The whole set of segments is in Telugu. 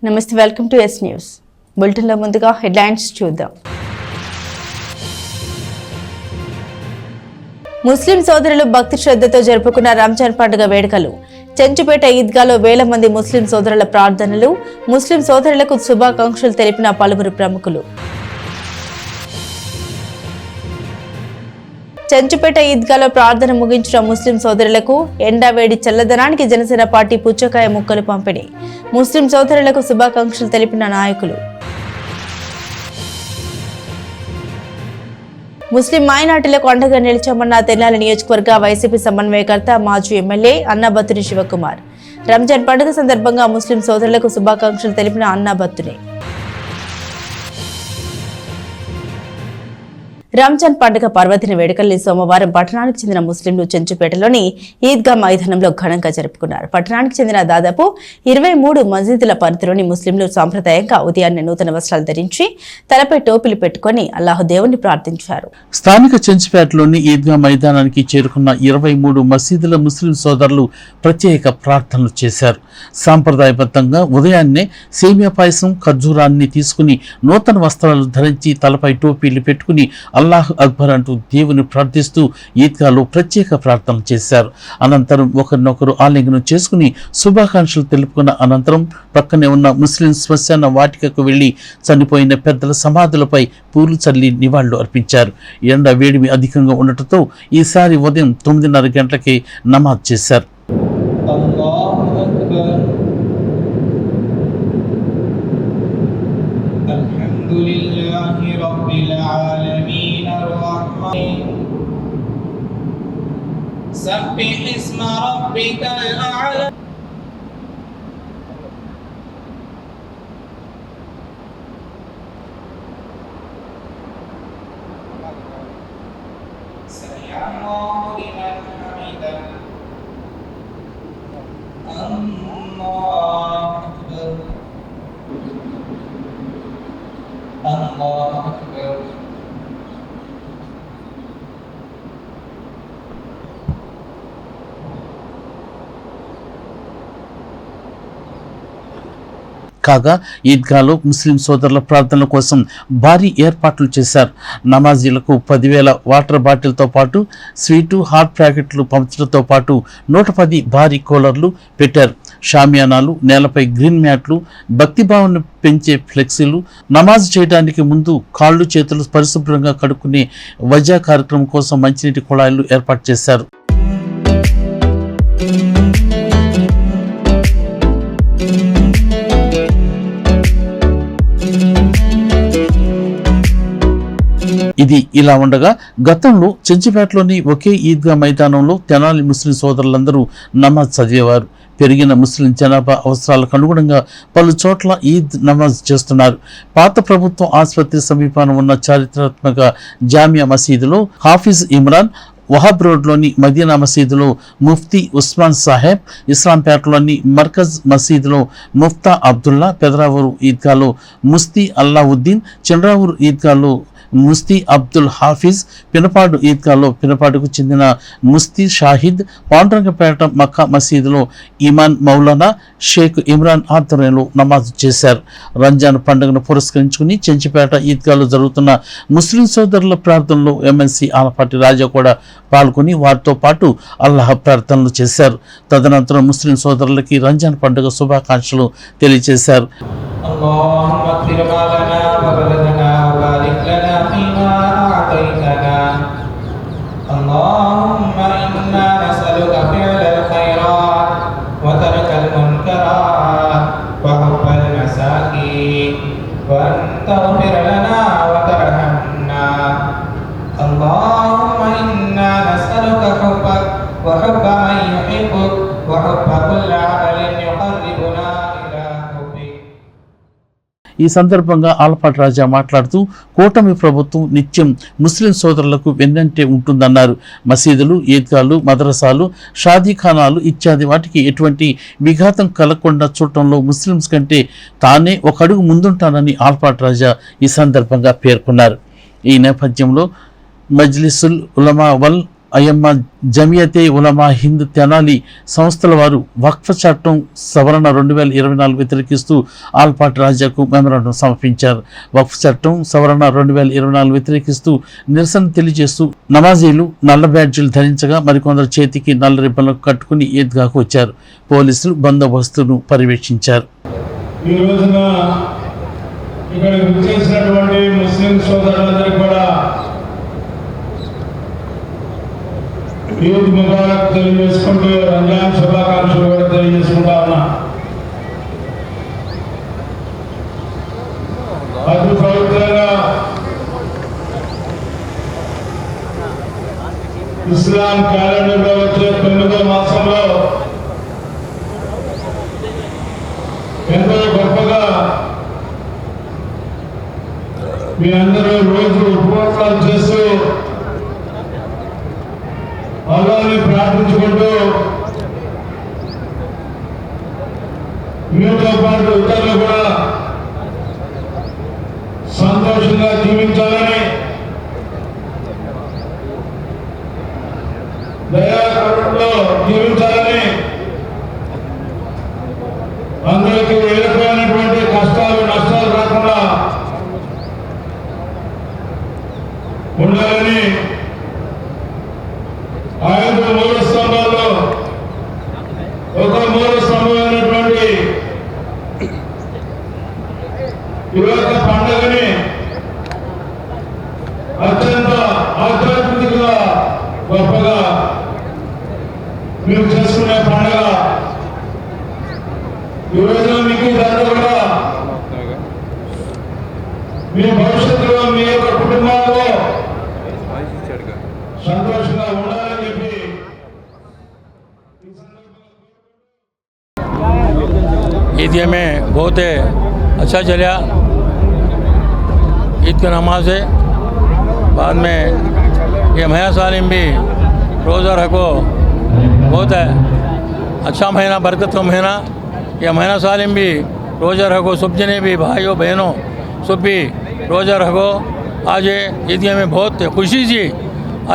నమస్తే, వెల్కమ్ టు ఎస్ న్యూస్ బులెటిన్లో ముందుగా హెడ్లైన్స్ చూద్దాం. ముస్లిం సోదరులు భక్తి శ్రద్ధతో జరుపుకున్న రంజాన్ పండుగ వేడుకలు. చెంచుపేట ఈద్గాలో వేల మంది ముస్లిం సోదరుల ప్రార్థనలు. ముస్లిం సోదరులకు శుభాకాంక్షలు తెలిపిన పలువురు ప్రముఖులు. చెంచుపేట ఈద్గాలో ప్రార్థన ముగించిన ముస్లిం సోదరులకు ఎండావేడి చల్లదనానికి జనసేన పార్టీ పుచ్చకాయ ముక్కలు పంపిణీ. ముస్లిం సోదరులకు శుభాకాంక్షలు తెలిపిన నాయకులు. ముస్లిం మైనార్టీలకు అండగా నిలిచామన్న తెనాలి నియోజకవర్గ వైసీపీ సమన్వయకర్త మాజీ ఎమ్మెల్యే అన్నాబత్తుని శివకుమార్. రంజాన్ పండుగ సందర్భంగా ముస్లిం సోదరులకు శుభాకాంక్షలు తెలిపిన అన్నాబత్తుని. రంజాన్ పండుగ పర్వదిన వేడుకల్ని సోమవారం పట్టణానికి చెందిన ముస్లింలు చెంచుపేటలోని ఈద్గా మైదానంలో ఘనంగా జరుపుకున్నారు. పట్టణానికి చెందిన దాదాపు 23 మసీదుల పరిధిలోని ముస్లింలు సాంప్రదాయంగా ఉదయాన్నే నూతన వస్త్రాలు ధరించి తలపై టోపీలు పెట్టుకుని అల్లాహు దేవుణ్ణి ప్రార్థించారు. స్థానిక చెంచుపేటలోని ఈద్గా మైదానానికి చేరుకున్న 23 మసీదుల ముస్లిం సోదరులు ప్రత్యేక ప్రార్థనలు చేశారు. సాంప్రదాయబద్ధంగా ఉదయాన్నే సేమియా పాయసం, ఖర్జూరాన్ని తీసుకుని నూతన వస్త్రాలు ధరించి తలపై టోపీలు పెట్టుకుని అల్లాహ్ అక్బర్ అంటూ దేవుని ప్రార్థిస్తూ ఈద్గాలో ప్రత్యేక ప్రార్థన చేశారు. అనంతరం ఒకరినొకరు ఆలింగనం చేసుకుని శుభాకాంక్షలు తెలుపుకున్న అనంతరం పక్కనే ఉన్న ముస్లిం శ్మశాన వాటికకు వెళ్లి చనిపోయిన పెద్దల సమాధులపై పూలు చల్లి నివాళులు అర్పించారు. ఎండ వేడిమి అధికంగా ఉండటంతో ఈసారి ఉదయం 9:30 గంటలకే నమాజ్ చేశారు. سبح اسم ربك الأعلى سمع الله لمن حمده الله أكبر الله أكبر. కాగా ఈద్గాలో ముస్లిం సోదరుల ప్రార్థనల కోసం భారీ ఏర్పాట్లు చేశారు. నమాజీలకు 10,000 వాటర్ బాటిల్తో పాటు స్వీటు, హాట్ ప్యాకెట్లు పంచడంతో పాటు 110 భారీ కూలర్లు పెట్టారు. షామియానాలు, నేలపై గ్రీన్ మ్యాట్లు, భక్తిభావాన్ని పెంచే ఫ్లెక్సీలు, నమాజ్ చేయడానికి ముందు కాళ్ళు చేతులు పరిశుభ్రంగా కడుక్కునే వజా కార్యక్రమం కోసం మంచినీటి కుళాయిలు ఏర్పాటు చేశారు. ఇది ఇలా ఉండగా గతంలో చెంచుపేటలోని ఒకే ఈద్గా మైదానంలో తెనాలి ముస్లిం సోదరులందరూ నమాజ్ చదివేవారు. పెరిగిన ముస్లిం జనాభా అవసరాలకు అనుగుణంగా పలు చోట్ల ఈద్ నమాజ్ చేస్తున్నారు. పాత ప్రభుత్వం ఆసుపత్రి సమీపాన ఉన్న చారిత్రాత్మక జామియా మసీదులో హాఫీజ్ ఇమ్రాన్, వహాబ్ రోడ్లోని మదీనా మసీదులో ముఫ్తీ ఉస్మాన్ సాహెబ్, ఇస్లాంపేటలోని మర్కజ్ మసీదులో ముఫ్తా అబ్దుల్లా, పెదరావూరు ఈద్గాలో ముస్తీ అల్లావుద్దీన్, చంద్రావూరు ఈద్గాలో ముస్తీ అబ్దుల్ హాఫీజ్, పినపాడు ఈద్గాలో పినపాడుకు చెందిన ముస్తీ షాహిద్, పాండ్రంగపేట మక్కా మసీదులో ఇమాన్ మౌలానా షేక్ ఇమ్రాన్ ఆధ్వర్యంలో నమాజ్ చేశారు. రంజాన్ పండుగను పురస్కరించుకుని చెంచుపేట ఈద్గాలో జరుగుతున్న ముస్లిం సోదరుల ప్రార్థనలో ఎమ్మెల్సీ ఆలపాటి రాజా కూడా పాల్గొని వారితో పాటు అల్లాహ్ ప్రార్థనలు చేశారు. తదనంతరం ముస్లిం సోదరులకి రంజాన్ పండుగ శుభాకాంక్షలు తెలియజేశారు. اللهم إنا نسألك فعل الخيرات وترك المنكرات وحب المساكين وأن تغفر لنا وترحمنا. اللهم إنا نسألك حبك وحب من يحبك وحب كل عمل يقربنا إلى حبك. ఈ సందర్భంగా ఆలపాటి రాజా మాట్లాడుతూ కూటమి ప్రభుత్వం నిత్యం ముస్లిం సోదరులకు వెన్నంటే ఉంటుందన్నారు. మసీదులు, ఈద్గాలు, మదరసాలు, షాదీఖానాలు ఇత్యాది వాటికి ఎటువంటి విఘాతం కలగకుండా చూడటంలో ముస్లింస్ కంటే తానే ఒక అడుగు ముందుంటానని ఆలపాటి రాజా ఈ సందర్భంగా పేర్కొన్నారు. ఈ నేపథ్యంలో మజ్లిసుల్ ఉలమా వల్ అయమ్మ జమియతే ఉలమా హింద్ తెనాలి సంస్థల వారు వక్ఫ్ చట్టం సవరణ 2024 వ్యతిరేకిస్తూ ఆల్పాటి రాజాకు మెమరాండం సమర్పించారు. వక్ఫ్ చట్టం సవరణ 2024 వ్యతిరేకిస్తూ నిరసన తెలియజేస్తూ నమాజీలు నల్ల బ్యాడ్జీలు ధరించగా మరికొందరు చేతికి నల్ల రిబ్బన్లు కట్టుకుని ఈద్గాకు వచ్చారు. పోలీసులు బందోబస్తును పర్యవేక్షించారు. ఈ రోజున ఇక్కడికి వచ్చేసినటువంటి ముస్లిం సోదరులందరికీ కూడా ఈద్ ముబారక్ తెలియజేసుకుంటూ రంజాన్ శుభాకాంక్షలు కూడా తెలియజేసుకుంటా ఉన్నా. అతి పవిత్రంగా ఇస్లాం క్యాలెండర్లో వచ్చే 9వ మాసంలో ఎంతో గొప్పగా మీ అందరూ రోజు ఉపవాసాలు చేస్తూ అల్లాహ్ని ప్రార్థించుకుంటూ మీతో పాటు ఇతరులు కూడా సంతోషంగా జీవించాలని, దయాకరుణలో జీవించాలని, అందరికీ వెళ్ళిపోయినటువంటి కష్టాలు నష్టాలు రాకుండా ఉండాలని 5 మూల స్తంభాల్లో ఒక మూల స్తంభమైనటువంటి ఈ యొక్క పండుగని అత్యంత ఆధ్యాత్మికంగా గొప్పగా మీరు చేసుకునే పండుగ. ఈ రోజున మీకు ఇదంతా కూడా మీ భవిష్యత్తులో మీ యొక్క కుటుంబాల్లో సంతోషంగా ఉండాలని చెప్పి ईद में बहुत अच्छा चला। ईद की नमाज है, बाद में ये महीना सालिम भी रोज़ा रखो, बहुत है अच्छा महीना, बरकत का महीना। ये महीना सालिम भी रोज़ा रखो, सब जने भी भाइयों बहनों सब भी रोज़ा रखो। आज ईद में बहुत खुशी थी,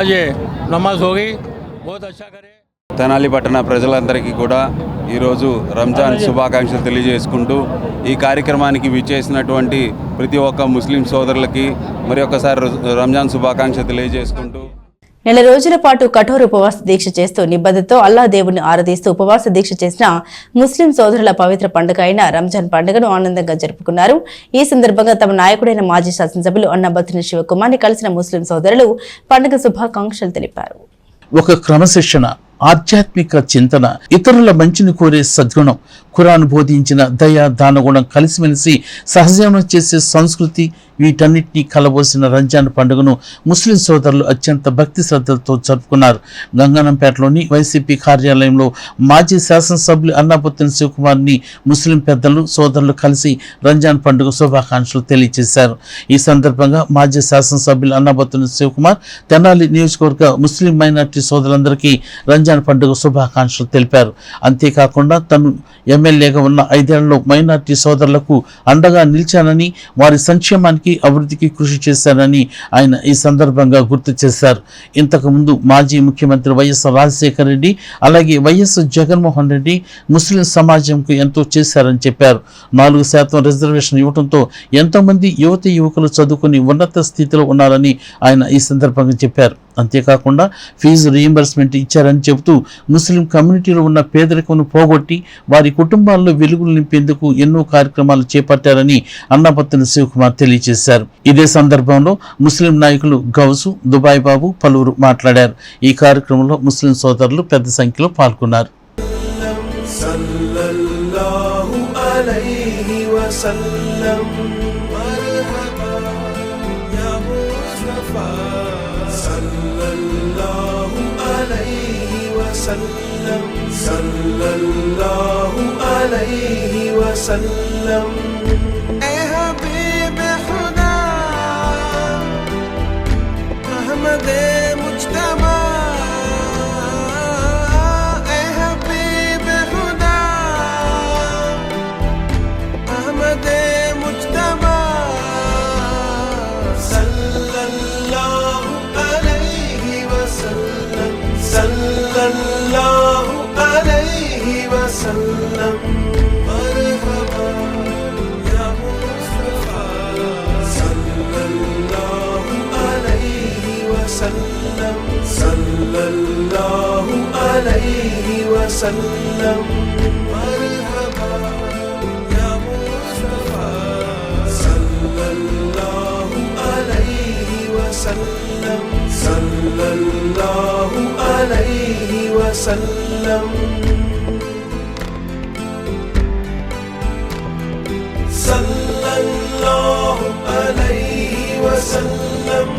आज नमाज होगी, बहुत अच्छा करे। తెనాలి పట్టణ ప్రజలందరికీ కూడా ఈరోజు రంజాన్ శుభాకాంక్షలు తెలియజేసుకుంటూ ఈ కార్యక్రమానికి విచ్చేసినటువంటి ప్రతి ఒక్క ముస్లిం సోదరులకి మరి ఒక్కసారి రంజాన్ శుభాకాంక్షలు తెలియజేసుకుంటూ నెల రోజుల పాటు కఠోర ఉపవాస దీక్ష చేస్తూ నిబద్ధతతో అల్లా దేవుని ఆరాధిస్తూ ఉపవాస దీక్ష చేసిన ముస్లిం సోదరుల పవిత్ర పండుగ అయిన రంజాన్ పండుగను ఆనందంగా జరుపుకున్నారు. ఈ సందర్భంగా తమ నాయకుడైన మాజీ శాసనసభ్యులు అన్నబత్తుని శివకుమార్ని కలిసిన ముస్లిం సోదరులు పండుగ శుభాకాంక్షలు తెలిపారు. ఒక క్రమశిక్షణ, ఆధ్యాత్మిక చింతన, ఇతరుల మంచిని కోరే సద్గుణం, ఖురాన్ బోధించిన దయ దానగుణం కలిసిమెలిసి సహజీవనం చేసే సంస్కృతి, వీటన్నిటినీ కలబోసిన రంజాన్ పండుగను ముస్లిం సోదరులు అత్యంత భక్తి శ్రద్ధలతో జరుపుకున్నారు. గంగానంపేటలోని వైసీపీ కార్యాలయంలో మాజీ శాసనసభ్యులు అన్నాపొత్తిన శివకుమార్ని ముస్లిం పెద్దలు సోదరులు కలిసి రంజాన్ పండుగ శుభాకాంక్షలు తెలియజేశారు. ఈ సందర్భంగా మాజీ శాసనసభ్యులు అన్నాపొత్తిన శివకుమార్ తెనాలి నియోజకవర్గ ముస్లిం మైనార్టీ సోదరులందరికీ రంజాన్ పండుగ శుభాకాంక్షలు తెలిపారు. అంతేకాకుండా తను ఎమ్మెల్యేగా ఉన్న 5 ఏళ్లలో మైనార్టీ సోదరులకు అండగా నిలిచానని, వారి సంక్షేమానికి అభివృద్ధికి కృషి చేశానని ఆయన ఈ సందర్భంగా గుర్తు చేశారు. ఇంతకుముందు మాజీ ముఖ్యమంత్రి వైఎస్ రాజశేఖర రెడ్డి అలాగే వైఎస్ జగన్మోహన్ రెడ్డి ముస్లిం సమాజంకు ఎంతో చేశారని చెప్పారు. 4% రిజర్వేషన్ ఇవ్వడంతో ఎంతో మంది యువకులు చదువుకుని ఉన్నత స్థితిలో ఉన్నారని ఆయన ఈ సందర్భంగా చెప్పారు. అంతేకాకుండా ఫీజు రీయింబర్స్మెంట్ ఇచ్చారని చెబుతూ ముస్లిం కమ్యూనిటీలో ఉన్న పేదరికను పోగొట్టి వారి కుటుంబాల్లో వెలుగులు నింపేందుకు ఎన్నో కార్యక్రమాలు చేపట్టారని అన్నాపత్తిన శివకుమార్ తెలియజేశారు. ఇదే సందర్భంలో ముస్లిం నాయకులు గౌసు, దుబాయ్ బాబు పలువురు మాట్లాడారు. ఈ కార్యక్రమంలో ముస్లిం సోదరులు పెద్ద సంఖ్యలో పాల్గొన్నారు. सल्लल्लाहु अलैहि वसल्लम ए हबीब खुदा अहमद मुज्तबा ए हबीब खुदा अहमद मुज्तबा सल्लल्लाहु अलैहि वसल्लम अलैहि वसल्लम मरहबा या मुस्तफा सल्लल्लाहु अलैहि वसल्लम सल्लल्लाहु अलैहि वसल्लम सल्लल्लाहु अलैहि वसल्लम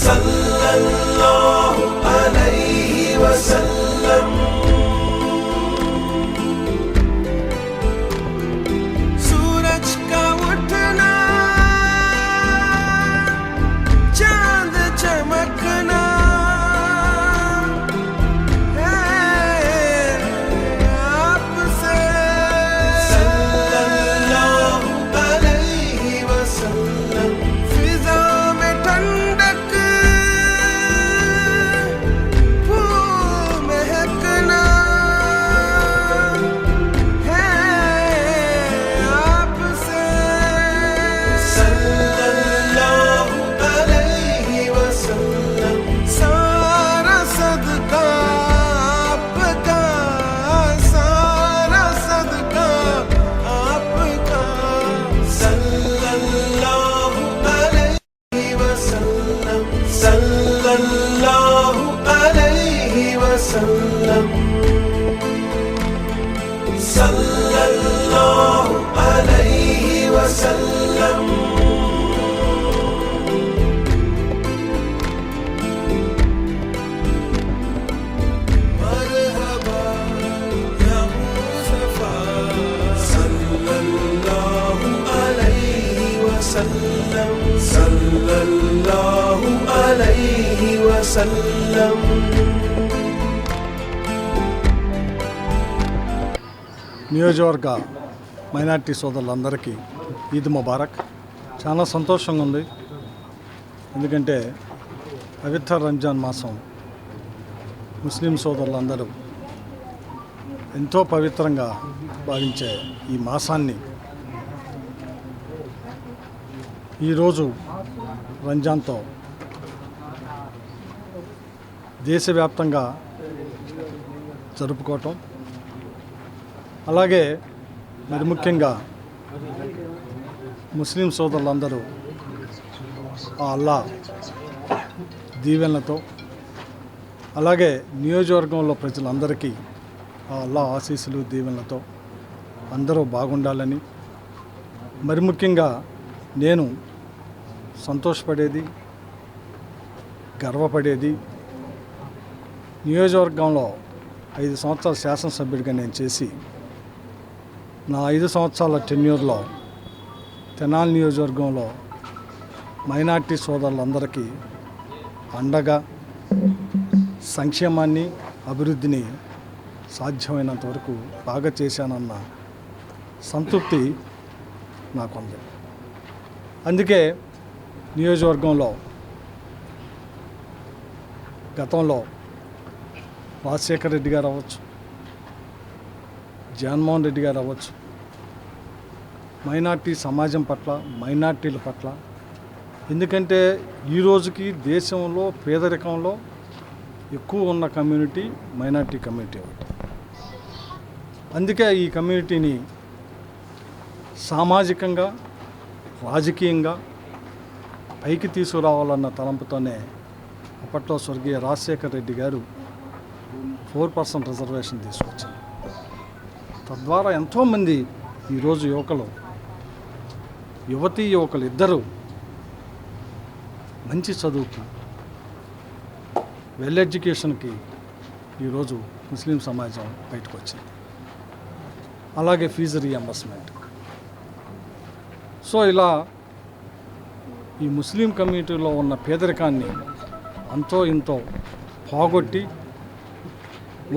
सल्लल्लाहु अलैहि वसल्लम सूरज का उठना चांद चमकना सल्लल्लाहु अलैहि वसल्लम सल्लल्लाहु अलैहि वसल्लम मरहबा या मुस्तफा सल्लल्लाहु अलैहि वसल्लम सल्लल्लाहु अलैहि वसल्लम నియోజకవర్గ మైనార్టీ సోదరులందరికీ ఈద్ ముబారక్. చాలా సంతోషంగా ఉంది, ఎందుకంటే పవిత్ర రంజాన్ మాసం ముస్లిం సోదరులందరూ ఎంతో పవిత్రంగా భావించే ఈ మాసాన్ని ఈరోజు రంజాన్తో దేశవ్యాప్తంగా జరుపుకోవటం, అలాగే మరి ముఖ్యంగా ముస్లిం సోదరులందరూ ఆ అల్లా దీవెనలతో, అలాగే నియోజకవర్గంలో ప్రజలందరికీ ఆ అల్లా ఆశీస్సులు దీవెనలతో అందరూ బాగుండాలని, మరి ముఖ్యంగా నేను సంతోషపడేది, గర్వపడేది, నియోజకవర్గంలో 5 సంవత్సరాల శాసనసభ్యుడిగా నేను చేసి నా 5 సంవత్సరాల టెన్యూర్లో తెనాలి నియోజకవర్గంలో మైనార్టీ సోదరులందరికీ అండగా సంక్షేమాన్ని, అభివృద్ధిని సాధ్యమైనంత వరకు బాగా చేశానన్న సంతృప్తి నాకుంది. అందుకే నియోజకవర్గంలో గతంలో రాజశేఖర రెడ్డి గారు అవ్వచ్చు, జగన్మోహన్ రెడ్డి గారు అవ్వచ్చు, మైనార్టీ సమాజం పట్ల, మైనార్టీల పట్ల, ఎందుకంటే ఈ రోజుకి దేశంలో పేదరికంలో ఎక్కువ ఉన్న కమ్యూనిటీ మైనార్టీ కమ్యూనిటీ ఒకటి. అందుకే ఈ కమ్యూనిటీని సామాజికంగా, రాజకీయంగా పైకి తీసుకురావాలన్న తలంపుతోనే అప్పట్లో స్వర్గీయ రాజశేఖర రెడ్డి గారు 4% రిజర్వేషన్ తీసుకొచ్చారు. తద్వారా ఎంతోమంది ఈరోజు యువతీ యువకులు ఇద్దరు మంచి చదువుకి, వెల్ ఎడ్యుకేషన్కి ఈరోజు ముస్లిం సమాజం బయటకు వచ్చింది. అలాగే ఫీజు రీఎంబర్స్మెంట్. సో ఇలా ఈ ముస్లిం కమ్యూనిటీలో ఉన్న పేదరికాన్ని అంతో ఇంతో పోగొట్టి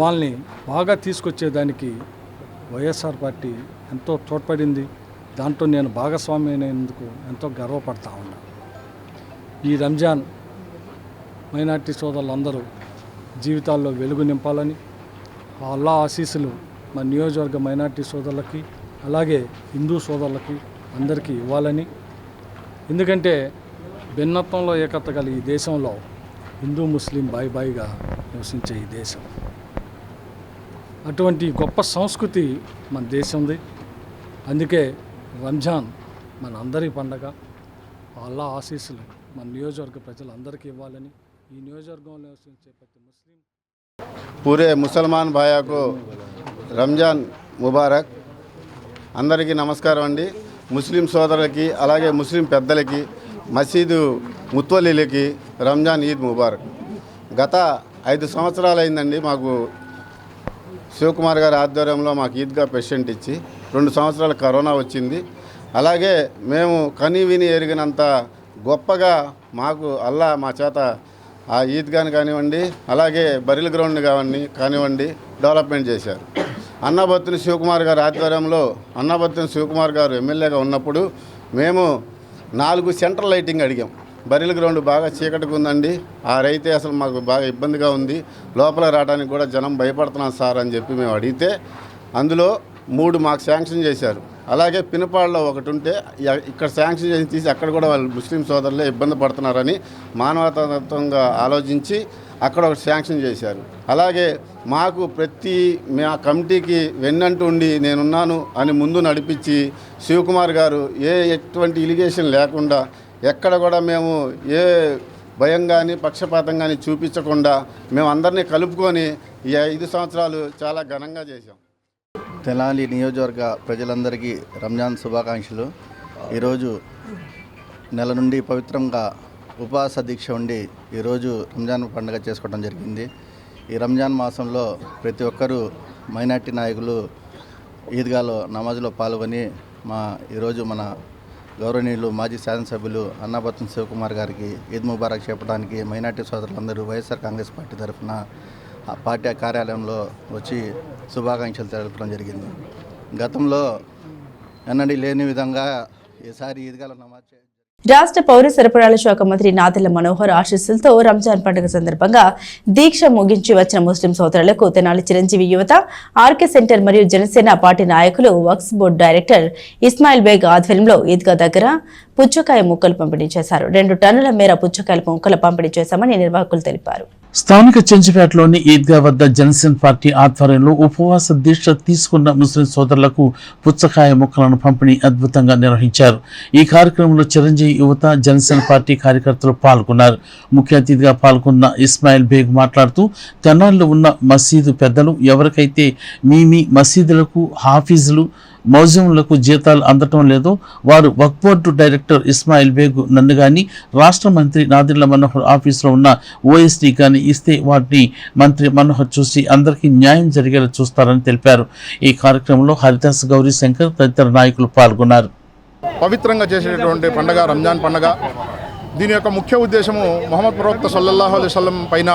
వాళ్ళని బాగా తీసుకొచ్చేదానికి వైఎస్ఆర్ పార్టీ ఎంతో తోడ్పడింది. దాంట్లో నేను భాగస్వామి అయినందుకు ఎంతో గర్వపడతా ఉన్నా. ఈ రంజాన్ మైనార్టీ సోదరులందరూ జీవితాల్లో వెలుగు నింపాలని, ఆ అల్లా ఆశీస్సులు మా నియోజకవర్గ మైనార్టీ సోదరులకి, అలాగే హిందూ సోదరులకి అందరికీ ఇవ్వాలని. ఎందుకంటే భిన్నత్వంలో ఏకత్వ గల ఈ దేశంలో హిందూ ముస్లిం బాయిగా నివసించే ఈ దేశం, అటువంటి గొప్ప సంస్కృతి మన దేశంది. అందుకే రంజాన్ మన అందరి పండగ. అల్లా ఆశీస్సులు మన నియోజకవర్గ ప్రజలందరికీ ఇవ్వాలని ఈ నియోజకవర్గంలో నివసించే ప్రతి ముస్లిం పూరే ముసల్మాన్ భాయాకు రంజాన్ ముబారక్. అందరికీ నమస్కారం అండి. ముస్లిం సోదరులకి అలాగే ముస్లిం పెద్దలకి మసీదు ముత్వలీలకి రంజాన్ ఈద్ ముబారక్. గత 5 సంవత్సరాలు అయిందండి మాకు శివకుమార్ గారి ఆధ్వర్యంలో మాకు ఈద్గా పేషెంట్ ఇచ్చి. 2 సంవత్సరాలు కరోనా వచ్చింది. అలాగే మేము కని విని ఎరిగినంత గొప్పగా మాకు అల్లా మా చేత ఆ ఈద్గాని కానివ్వండి, అలాగే బరిల్ గ్రౌండ్ కానివ్వండి డెవలప్మెంట్ చేశారు. అన్నాబత్తుని శివకుమార్ గారి ఆధ్వర్యంలో అన్నాబత్తుని శివకుమార్ గారు ఎమ్మెల్యేగా ఉన్నప్పుడు మేము 4 సెంట్రల్ లైటింగ్ అడిగాం. బరిల్ గ్రౌండ్ బాగా చీకటిగా ఉందండి, అయితే అసలు మాకు బాగా ఇబ్బందిగా ఉంది, లోపల రావడానికి కూడా జనం భయపడుతున్నాం సార్ అని చెప్పి మేము అడిగితే అందులో 3 మాకు శాంక్షన్ చేశారు. అలాగే పినపాడులో ఒకటి ఉంటే ఇక్కడ శాంక్షన్ చేసి తీసి అక్కడ కూడా వాళ్ళు ముస్లిం సోదరులే ఇబ్బంది పడుతున్నారని మానవతాత్వంగా ఆలోచించి అక్కడ ఒకటి శాంక్షన్ చేశారు. అలాగే మాకు మా కమిటీకి వెన్నంటూ ఉండి నేనున్నాను అని ముందు నడిపించి శివకుమార్ గారు ఎటువంటి ఇలిగేషన్ లేకుండా ఎక్కడ కూడా మేము ఏ భయం కానీ పక్షపాతం కానీ చూపించకుండా మేము అందరినీ కలుపుకొని ఈ 5 సంవత్సరాలు చాలా ఘనంగా చేశాం. తెనాలి నియోజకవర్గ ప్రజలందరికీ రంజాన్ శుభాకాంక్షలు. ఈరోజు నెల నుండి పవిత్రంగా ఉపవాస దీక్ష ఉండి ఈరోజు రంజాన్ పండుగ చేసుకోవడం జరిగింది. ఈ రంజాన్ మాసంలో ప్రతి ఒక్కరూ మైనార్టీ నాయకులు ఈద్గాలో నమాజ్లో పాల్గొని ఈరోజు మన గౌరవనీయులు మాజీ శాసనసభ్యులు అన్నాబత్తుని శివకుమార్ గారికి ఈద్ ముబారక్ చెప్పడానికి మైనార్టీ సోదరులందరూ వైఎస్ఆర్ కాంగ్రెస్ పార్టీ తరఫున ఆ పార్టీ కార్యాలయంలో వచ్చి శుభాకాంక్షలు తెలపడం జరిగింది. గతంలో ఎన్నడూ లేని విధంగా ఈసారి ఈద్గాలో నమాజ్ రాష్ట్ర పౌర సరఫరాల శాఖ మంత్రి నాదెళ్ల మనోహర్ ఆశీస్సులతో రంజాన్ పండుగ సందర్భంగా దీక్ష ముగించి వచ్చిన ముస్లిం సోదరులకు తెనాలి చిరంజీవి యువత, ఆర్కే సెంటర్ మరియు జనసేన పార్టీ నాయకులు వక్స్ బోర్డు డైరెక్టర్ ఇస్మాయిల్ బేగ్ ఆధ్వర్యంలో ఈద్గా దగ్గర పుచ్చకాయ ముక్కలు పంపిణీ చేశారు. 2 టన్నుల మేర పుచ్చకాయల ముక్కలు పంపిణీ చేశామని నిర్వాహకులు తెలిపారు. స్థానిక చెంచుపేటలోని ఈద్గా వద్ద జనసేన పార్టీ ఆధ్వర్యంలో ఉపవాస దీక్ష తీసుకున్న ముస్లిం సోదరులకు పుచ్చకాయ ముక్కలను పంపిణీ అద్భుతంగా నిర్వహించారు. ఈ కార్యక్రమంలో చిరంజీవి యువత, జనసేన పార్టీ కార్యకర్తలు పాల్గొన్నారు. ముఖ్య అతిథిగా పాల్గొన్న ఇస్మాయిల్ బేగ్ మాట్లాడుతూ తెనాలిలో ఉన్న మసీదు పెద్దలు ఎవరికైతే మీ మసీదులకు, హాఫీజులు, మౌజంలకు జీతాలు అందటం లేదో వారు వక్ఫ్ బోర్డు డైరెక్టర్ ఇస్మాయిల్ బేగ్ నన్ను కానీ, రాష్ట్ర మంత్రి నాదెళ్ల మనోహర్ ఆఫీసులో ఉన్న ఓఎస్డీ కానీ ఇస్తే వాటిని మంత్రి మనోహర్ చూసి అందరికీ న్యాయం జరిగేలా చూస్తారని తెలిపారు. ఈ కార్యక్రమంలో హరిదాస్, గౌరీ శంకర్ తదితర నాయకులు పాల్గొన్నారు. పవిత్రంగా చేసేటటువంటి పండుగ రంజాన్ పండుగ. దీని యొక్క ముఖ్య ఉద్దేశము మొహమ్మద్ ప్రవక్త సల్లల్లాహు అలైహి వసల్లం పైన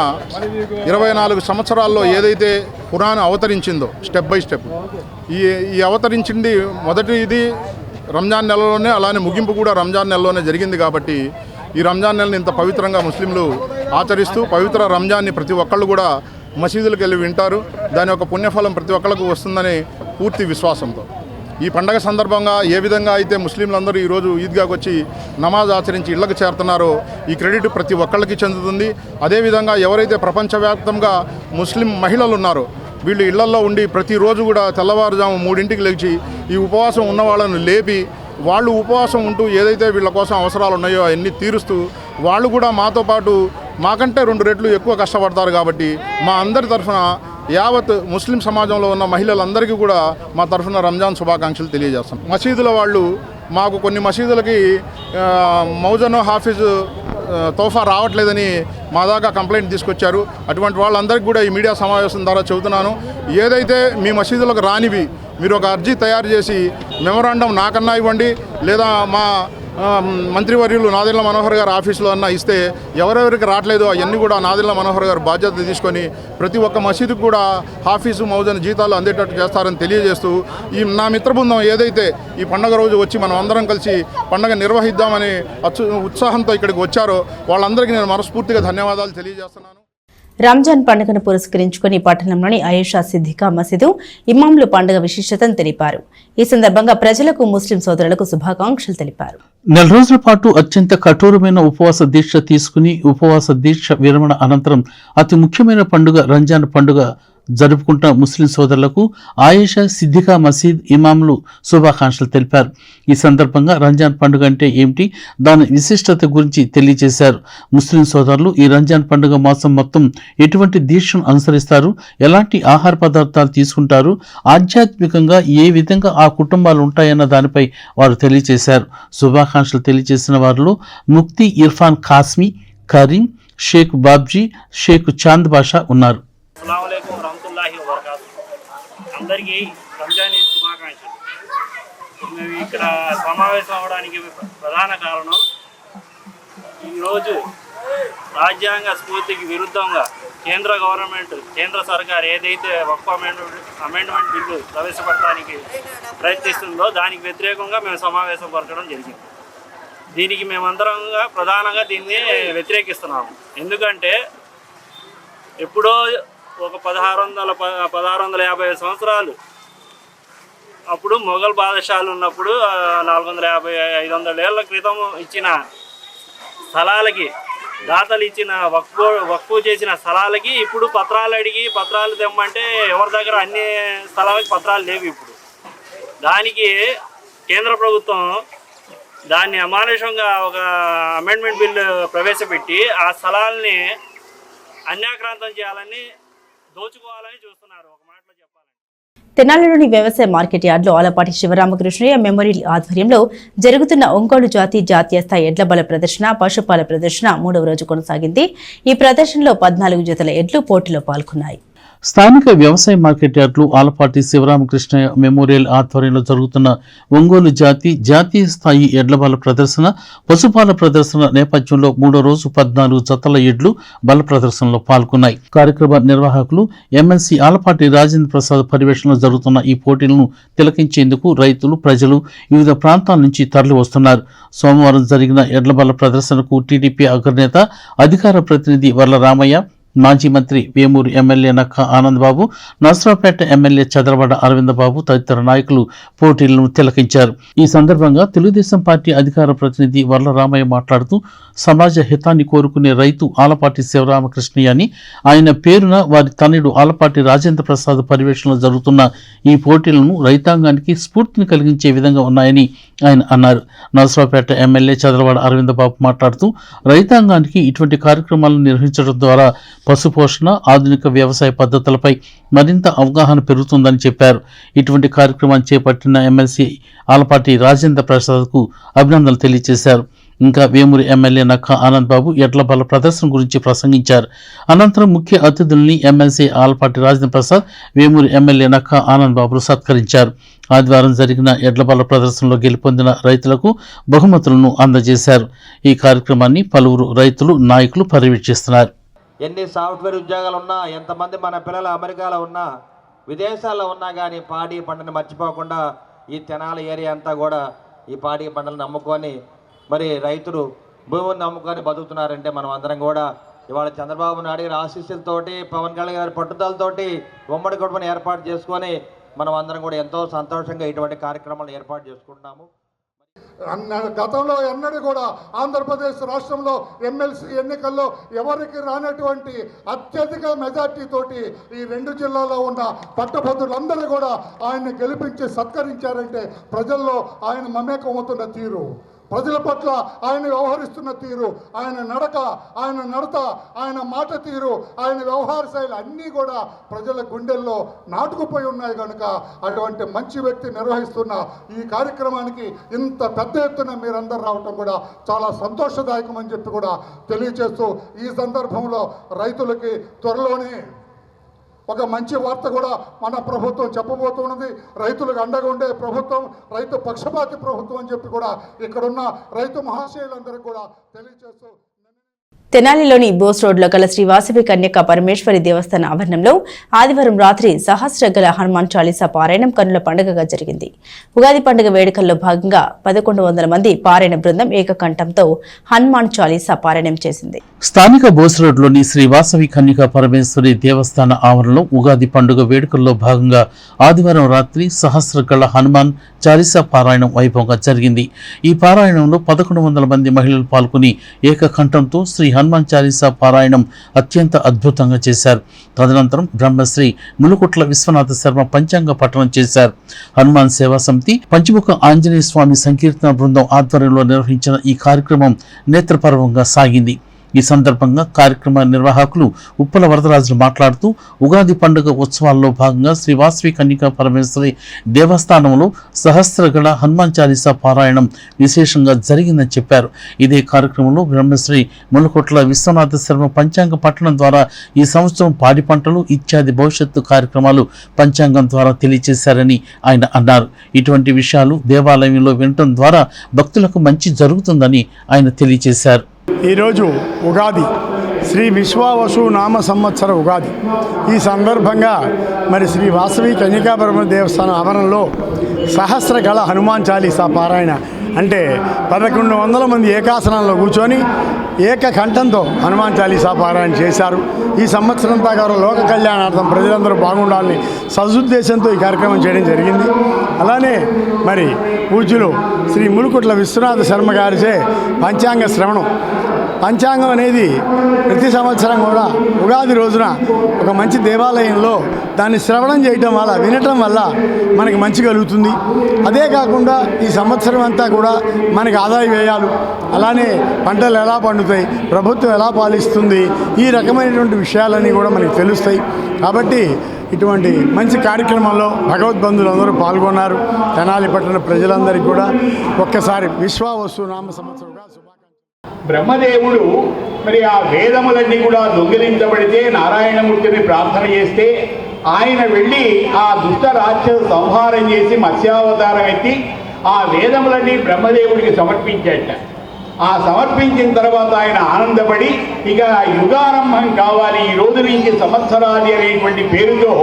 24 సంవత్సరాల్లో ఏదైతే ఖురాన్ అవతరించిందో స్టెప్ బై స్టెప్ ఈ అవతరించింది మొదటిది రంజాన్ నెలలోనే, అలానే ముగింపు కూడా రంజాన్ నెలలోనే జరిగింది. కాబట్టి ఈ రంజాన్ నెలని ఇంత పవిత్రంగా ముస్లింలు ఆచరిస్తూ పవిత్ర రంజాన్ని ప్రతి ఒక్కళ్ళు కూడా మసీదులకు వెళ్ళి వింటారు. దాని యొక్క పుణ్యఫలం ప్రతి ఒక్కళ్ళకు వస్తుందని పూర్తి విశ్వాసంతో ఈ పండగ సందర్భంగా ఏ విధంగా అయితే ముస్లింలందరూ ఈరోజు ఈద్గాకు వచ్చి నమాజ్ ఆచరించి ఇళ్లకు చేరుతున్నారో ఈ క్రెడిట్ ప్రతి ఒక్కళ్ళకి చెందుతుంది. అదేవిధంగా ఎవరైతే ప్రపంచవ్యాప్తంగా ముస్లిం మహిళలు ఉన్నారో వీళ్ళు ఇళ్లల్లో ఉండి ప్రతిరోజు కూడా తెల్లవారుజాము 3ంటికి లేచి ఈ ఉపవాసం ఉన్న వాళ్ళను లేపి వాళ్ళు ఉపవాసం ఉంటూ ఏదైతే వీళ్ళ కోసం అవసరాలు ఉన్నాయో అవన్నీ తీరుస్తూ వాళ్ళు కూడా మాతో పాటు మాకంటే 2 రెట్లు ఎక్కువ కష్టపడతారు. కాబట్టి మా అందరి తరఫున యావత్ ముస్లిం సమాజంలో ఉన్న మహిళలందరికీ కూడా మా తరఫున రంజాన్ శుభాకాంక్షలు తెలియజేస్తాం. మసీదుల వాళ్ళు మాకు కొన్ని మసీదులకి మౌజను, హాఫీజు తోఫా రావట్లేదని మా దాకా కంప్లైంట్ తీసుకొచ్చారు. అటువంటి వాళ్ళందరికీ కూడా ఈ మీడియా సమావేశం ద్వారా చెబుతున్నాను, ఏదైతే మీ మసీదులకు రానివి మీరు ఒక అర్జీ తయారు చేసి మెమరాండం నాకన్నా ఇవ్వండి, లేదా మా మంత్రివర్యులు నాదెళ్ల మనోహర్ గారు ఆఫీసులో అన్నా ఇస్తే ఎవరెవరికి రావట్లేదు అవన్నీ కూడా నాదెళ్ల మనోహర్ గారు బాధ్యత తీసుకొని ప్రతి ఒక్క మసీదుకు కూడా హాఫీజు, మౌజన్ జీతాలు అందేటట్టు చేస్తారని తెలియజేస్తూ ఈ నా మిత్ర బృందం ఏదైతే ఈ పండుగ రోజు వచ్చి మనం అందరం కలిసి పండుగ నిర్వహిద్దామని ఉత్సాహంతో ఇక్కడికి వచ్చారో వాళ్ళందరికీ నేను మనస్ఫూర్తిగా ధన్యవాదాలు తెలియజేస్తున్నాను. రంజాన్ పండుగను పురస్కరించుకుని పట్టణంలోని ఆయేషా సిద్దికా మసీదు ఇమాంలు పండుగ విశిష్టతను తెలిపారు. ఈ సందర్భంగా ప్రజలకు ముస్లిం సోదరులకు శుభాకాంక్షలు తెలిపారు. నెల రోజుల పాటు అత్యంత కఠోరమైన ఉపవాస దీక్ష తీసుకుని ఉపవాస దీక్ష విరమణ అనంతరం అతి ముఖ్యమైన పండుగ రంజాన్ పండుగ జరుపుకుంటున్న ముస్లిం సోదరులకు ఆయేషా సిద్దికా మసీద్ ఇమాంలు శుభాకాంక్షలు తెలిపారు. ఈ సందర్భంగా రంజాన్ పండుగ అంటే ఏమిటి, దాని విశిష్టత గురించి తెలియజేశారు. ముస్లిం సోదరులు ఈ రంజాన్ పండుగ మాసం మొత్తం ఎటువంటి దీక్షను అనుసరిస్తారు, ఎలాంటి ఆహార పదార్థాలు తీసుకుంటారు, ఆధ్యాత్మికంగా ఏ విధంగా ఆ కుటుంబాలు ఉంటాయన్న దానిపై వారు తెలియజేశారు. శుభాకాంక్షలు తెలియజేసిన వారిలో ముఫ్తీ ఇర్ఫాన్ కాస్మీ, కరీం, షేక్ బాబ్జీ, షేక్ చాంద్ బాషా ఉన్నారు. అందరికీ రంజాన్ శుభాకాంక్షలు. మేము ఇక్కడ సమావేశం అవడానికి ప్రధాన కారణం, ఈరోజు రాజ్యాంగ స్ఫూర్తికి విరుద్ధంగా కేంద్ర సర్కార్ ఏదైతే వక్ఫ్ అమెండ్మెంట్ బిల్లు ప్రవేశపెట్టడానికి ప్రయత్నిస్తుందో దానికి వ్యతిరేకంగా మేము సమావేశం పరచడం జరిగింది. దీనికి మేమందరంగా ప్రధానంగా దీన్ని వ్యతిరేకిస్తున్నాము. ఎందుకంటే ఎప్పుడో ఒక 1650 సంవత్సరాలు అప్పుడు మొఘల్ బాదషాలు ఉన్నప్పుడు 450-500 ఏళ్ల క్రితం ఇచ్చిన స్థలాలకి దాతలు ఇచ్చిన వక్ఫ్ చేసిన స్థలాలకి ఇప్పుడు పత్రాలు అడిగి పత్రాలు తెమ్మంటే ఎవరి దగ్గర అన్ని స్థలాలకి పత్రాలు లేవు. ఇప్పుడు దానికి కేంద్ర ప్రభుత్వం దాన్ని అమానుషంగా ఒక అమెండ్మెంట్ బిల్లు ప్రవేశపెట్టి ఆ స్థలాల్ని అన్యాక్రాంతం చేయాలని దోచుకోవాలని చూస్తున్నారు. ఒక మాటలో చెప్పాలంటే తెనాలిలోని వ్యవసాయ మార్కెట్ యార్డులో ఆలపాటి శివరామకృష్ణయ్య మెమోరియల్ ఆధ్వర్యంలో జరుగుతున్న ఒంగోలు జాతీయ స్థాయి ఎడ్ల బల ప్రదర్శన, పశుపాల ప్రదర్శన 3వ రోజు కొనసాగింది. ఈ ప్రదర్శనలో 14 జతల ఎడ్లు పోటీలో పాల్గొన్నాయి. స్థానిక వ్యవసాయ మార్కెట్ యార్డులో ఆలపాటి శివరామకృష్ణయ్య మెమోరియల్ ఆధ్వర్యంలో జరుగుతున్న ఒంగోలు జాతీయ స్థాయి ఎడ్ల బల ప్రదర్శన, పశుపాల ప్రదర్శన నేపథ్యంలో 3వ రోజు 14 జతల ఎడ్లు బల ప్రదర్శనలో పాల్గొన్నాయి. కార్యక్రమ నిర్వాహకులు ఎమ్మెల్సీ ఆలపాటి రాజేంద్ర ప్రసాద్ పర్యవేక్షణలో జరుగుతున్న ఈ పోటీలను తిలకించేందుకు రైతులు, ప్రజలు వివిధ ప్రాంతాల నుంచి తరలి వస్తున్నారు. సోమవారం జరిగిన ఎడ్ల బల ప్రదర్శనకు టీడీపీ అగ్రనేత, అధికార ప్రతినిధి వర్ల రామయ్య, మాజీ మంత్రి వేమూరు ఎమ్మెల్యే నక్క ఆనందబాబు, నర్సరావుపేట ఎమ్మెల్యే చదరవడ అరవిందబాబు తదితర నాయకులు పోటీలను తిలకించారు. ఈ సందర్భంగా తెలుగుదేశం పార్టీ అధికార ప్రతినిధి వర్ల రామయ్య మాట్లాడుతూ సమాజ హితాన్ని కోరుకునే రైతు ఆలపాటి శివరామకృష్ణయ్య అని, ఆయన పేరున వారి తనయుడు ఆలపాటి రాజేంద్ర ప్రసాద్ పర్యవేక్షణలో జరుగుతున్న ఈ పోటీలను రైతాంగానికి స్ఫూర్తిని కలిగించే విధంగా ఉన్నాయని ఆయన అన్నారు. నర్సరావుపేట ఎమ్మెల్యే చదరవడ అరవిందబాబు మాట్లాడుతూ రైతాంగానికి ఇటువంటి కార్యక్రమాలను నిర్వహించడం ద్వారా పశుపోషణ, ఆధునిక వ్యవసాయ పద్ధతులపై మరింత అవగాహన పెరుగుతుందని చెప్పారు. ఇటువంటి కార్యక్రమాన్ని చేపట్టిన ఎమ్మెల్సీ ఆలపాటి రాజేంద్ర ప్రసాద్కు అభినందనలు తెలియజేశారు. ఇంకా వేమూరి ఎమ్మెల్యే నక్క ఆనందబాబు ఎడ్ల బల ప్రదర్శన గురించి ప్రసంగించారు. అనంతరం ముఖ్య అతిథుల్ని ఎమ్మెల్సీ ఆలపాటి రాజేంద్ర ప్రసాద్, వేమూరి ఎమ్మెల్యే నక్క ఆనందబాబులు సత్కరించారు. ఆదివారం జరిగిన ఎడ్ల బల ప్రదర్శనలో గెలుపొందిన రైతులకు బహుమతులను అందజేశారు. ఈ కార్యక్రమాన్ని పలువురు రైతులు, నాయకులు పర్యవేక్షిస్తున్నారు. ఎన్ని సాఫ్ట్వేర్ ఉద్యోగాలు ఉన్నా, ఎంతమంది మన పిల్లలు అమెరికాలో ఉన్నా, విదేశాల్లో ఉన్నా కానీ పాడి పంటను మర్చిపోకుండా ఈ తెనాలి ఏరియా అంతా కూడా ఈ పాడి పంటలు నమ్ముకొని మరి రైతులు భూమిని నమ్ముకొని బతుకుతున్నారంటే మనం అందరం కూడా ఇవాళ చంద్రబాబు నాయుడు గారి ఆశీస్సులతోటి, పవన్ కళ్యాణ్ గారి పట్టుదలతోటి ఉమ్మడి కుటుంబాన్ని ఏర్పాటు చేసుకొని మనం అందరం కూడా ఎంతో సంతోషంగా ఇటువంటి కార్యక్రమాలు ఏర్పాటు చేసుకుంటున్నాము. గతంలో ఎన్నడూ కూడా ఆంధ్రప్రదేశ్ రాష్ట్రంలో ఎమ్మెల్సీ ఎన్నికల్లో ఎవరికి రానటువంటి అత్యధిక మెజార్టీ తోటి ఈ 2 జిల్లాల్లో ఉన్న పట్టభద్రులందరూ కూడా ఆయన్ని గెలిపించి సత్కరించారంటే ప్రజల్లో ఆయన మమేకం అవుతున్న తీరు, ప్రజల పట్ల ఆయన వ్యవహరిస్తున్న తీరు, ఆయన నడక, ఆయన నడత, ఆయన మాట తీరు, ఆయన వ్యవహార శైలి అన్నీ కూడా ప్రజల గుండెల్లో నాటుకుపోయి ఉన్నాయి కనుక అటువంటి మంచి వ్యక్తి నిర్వహిస్తున్న ఈ కార్యక్రమానికి ఇంత పెద్ద ఎత్తున మీరందరూ రావటం కూడా చాలా సంతోషదాయకం అని చెప్పి కూడా తెలియజేస్తూ ఈ సందర్భంలో రైతులకి త్వరలోనే ఒక మంచి వార్త కూడా మన ప్రభుత్వం చెప్పబోతున్నది. రైతులకు అండగా ఉండే ప్రభుత్వం, రైతు పక్షపాతి ప్రభుత్వం అని చెప్పి కూడా ఇక్కడున్న రైతు మహాశయులందరికీ కూడా తెలియజేస్తూ తెనాలిలోని బోస్ రోడ్లో గల శ్రీ వాసవి కన్యక పరమేశ్వరి దేవస్థాన ఆవరణంలో ఆదివారం రాత్రి సహస్ర గల హనుమాన్ చాలీసా పారాయణం కన్నుల పండుగగా జరిగింది. ఉగాది పండుగ వేడుకల్లో భాగంగా 1100 మంది పారాయణ బృందం ఏకకంఠంతో హనుమాన్ చాలీసా పారాయణం చేసింది. స్థానిక బోస్ రోడ్లోని శ్రీ వాసవి కన్యక పరమేశ్వరి దేవస్థాన ఆవరణలో ఉగాది పండుగ వేడుకల్లో భాగంగా ఆదివారం రాత్రి సహస్ర గల హనుమాన్ చాలీసా పారాయణం వైభవంగా జరిగింది. ఈ పారాయణంలో 1100 మంది మహిళలు పాల్గొని ఏకకంఠంతో శ్రీ హనుమాన్ చాలీసా పారాయణం అత్యంత అద్భుతంగా చేశారు. తదనంతరం బ్రహ్మశ్రీ ములుకుట్ల విశ్వనాథ శర్మ పంచాంగ పఠనం చేశారు. హనుమాన్ సేవా సమితి పంచముఖ ఆంజనేయ స్వామి సంకీర్తన బృందం ఆధ్వర్యంలో నిర్వహించిన ఈ కార్యక్రమం నేత్రపర్వంగా సాగింది. ఈ సందర్భంగా కార్యక్రమ నిర్వాహకులు ఉప్పల వరదరాజులు మాట్లాడుతూ ఉగాది పండుగ ఉత్సవాల్లో భాగంగా శ్రీ వాసవి కన్యకా పరమేశ్వరి దేవస్థానంలో సహస్రగళ హనుమాన్ చాలీసా పారాయణం విశేషంగా జరిగిందని చెప్పారు. ఇదే కార్యక్రమంలో బ్రహ్మశ్రీ ములకొట్ల విశ్వనాథ శర్మ పంచాంగ పఠనం ద్వారా ఈ సంవత్సరం పాడి పంటలు ఇత్యాది భవిష్యత్తు కార్యక్రమాలు పంచాంగం ద్వారా తెలియజేశారని ఆయన అన్నారు. ఇటువంటి విషయాలు దేవాలయంలో వినటం ద్వారా భక్తులకు మంచి జరుగుతుందని ఆయన తెలియజేశారు. ఈరోజు ఉగాది శ్రీ విశ్వావసు నామ సంవత్సర ఉగాది. ఈ సందర్భంగా మరి శ్రీ వాసవి కన్యకాపరమ దేవస్థానం ఆవరణలో సహస్ర గళ హనుమాన్ చాలీసా పారాయణ అంటే 1100 మంది ఏకాసనంలో కూర్చొని ఏకకంఠంతో హనుమాన్ చాలీసా పారాయణ చేశారు. ఈ సంవత్సరంతా గారు లోక కళ్యాణార్థం ప్రజలందరూ బాగుండాలని సదుద్దేశంతో ఈ కార్యక్రమం చేయడం జరిగింది. అలానే మరి పూజ్యులు శ్రీ ములుకుట్ల విశ్వనాథ శర్మ గారిచే పంచాంగ శ్రవణం. పంచాంగం అనేది ప్రతి సంవత్సరం కూడా ఉగాది రోజున ఒక మంచి దేవాలయంలో దాన్ని శ్రవణం చేయటం వల్ల వినటం వల్ల మనకి మంచి కలుగుతుంది. అదే కాకుండా ఈ సంవత్సరం అంతా కూడా మనకి ఆదాయ వ్యయాలు, అలానే పంటలు ఎలా పండుతాయి, ప్రభుత్వం ఎలా పాలిస్తుంది, ఈ రకమైనటువంటి విషయాలన్నీ కూడా మనకి తెలుస్తాయి. కాబట్టి ఇటువంటి మంచి కార్యక్రమంలో భగవద్బంధులందరూ పాల్గొన్నారు. తెనాలి పట్టణ ప్రజలందరికీ కూడా ఒక్కసారి విశ్వావసు నామ సంవత్సరంగా బ్రహ్మదేవుడు మరి ఆ వేదములన్నీ కూడా దొంగిలించబడితే నారాయణమూర్తిని ప్రార్థన చేస్తే ఆయన వెళ్ళి ఆ దుష్ట రాక్షస సంహారం చేసి మత్స్యావతారం ఎత్తి ఆ వేదములన్నీ బ్రహ్మదేవుడికి సమర్పించాట. ఆ సమర్పించిన తర్వాత ఆయన ఆనందపడి ఇక యుగారంభం కావాలి, ఈ రోజు నుంచి సంవత్సరాది అనేటువంటి పేరుతో